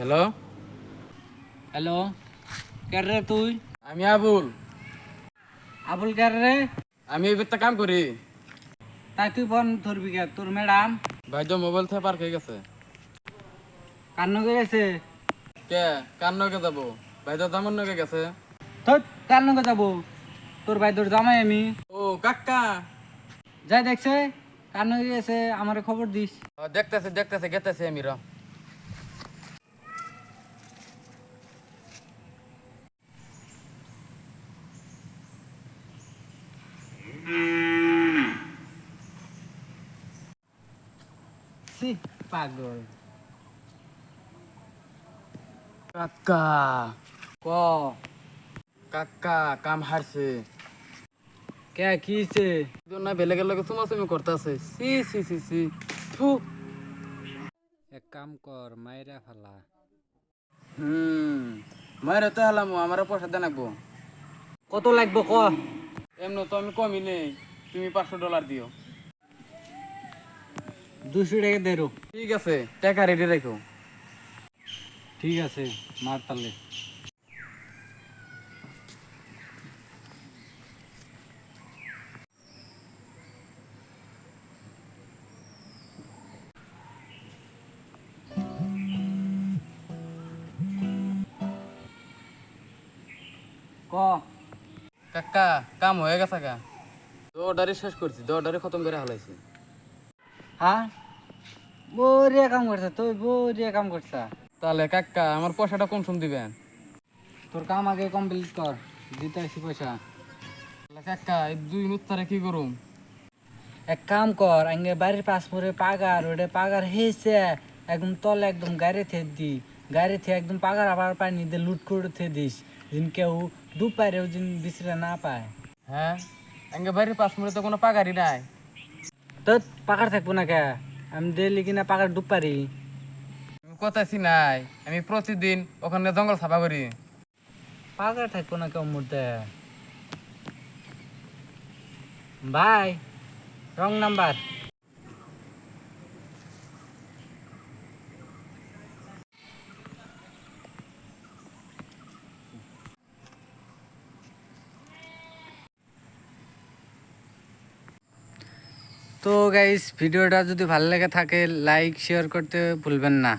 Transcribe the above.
Hello. Hello, কে রে তুই? আমি আবুল। আবুল কে রে? আমি এই বেতটা কাম করি। তাই তুই ফোন ধরবি কে? তোর ম্যাডাম ভাই তো মোবাইল থেকে পার হয়ে গেছে। কান্ন গেছে। কে কার নকে যাবো? ভাই তো তেমন নকে গেছে। তোর কান্ন যাবো? তোর ভাই তোর জামাই আমি। ও কাকা। যাই দেখছে কান্ন গেছে, আমারে খবর দিস। দেখতেছে দেখতেছে গেতেছে আমি র। সি পাগল। কাকা ক কাকা কাম হারছে। কে কিছে? না বেলেগের লগে চুমাচুমি করতেছে। সি সি সি সি থু। এক কাম কর, মাইরা ফেলা। মায়ের তো হলাম আমার পয়সা দেন রাখবো। কত লাগবে ক? এমন তো আমি কমই নেই, তুমি $500 দিও। 200 টাকা দে রো। ঠিক আছে, টাকা রেডি রাখো। ঠিক আছে, মার তালে। ক কাকা কাম হয়ে গেছে গা। 10 শেষ করছি, 10 খতম করে হালাইছি। হ্যাঁ, বড়িয়া কাম করছে তুই, বড়িয়া কাম করছা। তাহলে কাকা আমার পয়সাটা কম সম দিবেন। তোর কাম আগে কমপ্লিট কর, দিতে আসি পয়সা। তাহলে কাকা এই 2 মিনিট তারা কি করুম? এক কাম কর, আগে বাড়ির পাশ পরে পাগার ওটা পাগার হেসে একদম তলে একদম গাড়ি থে দি, গাড়ি থে একদম পাগার আবার পানি দিয়ে লুট করে থে দিস, যেন কেউ দুপারেও যেন বিশ্রে না পায়। হ্যাঁ, আঙ্গে বাড়ির পাঁচ মিনিট তো কোনো পাগারি নাই। তো পাকার থাকবো না কে? আমি ডেলি কিনা পাকার ডুব পারি। আমি কোথাছি নাই, আমি প্রতিদিন ওখানে জঙ্গল সাফা করি। পাকার থাকবো না কেউ মুহূর্তে। ভাই, রং নাম্বার। তো গাইস, ভিডিওটা যদি ভালো লেগে থাকে লাইক শেয়ার করতে ভুলবেন না।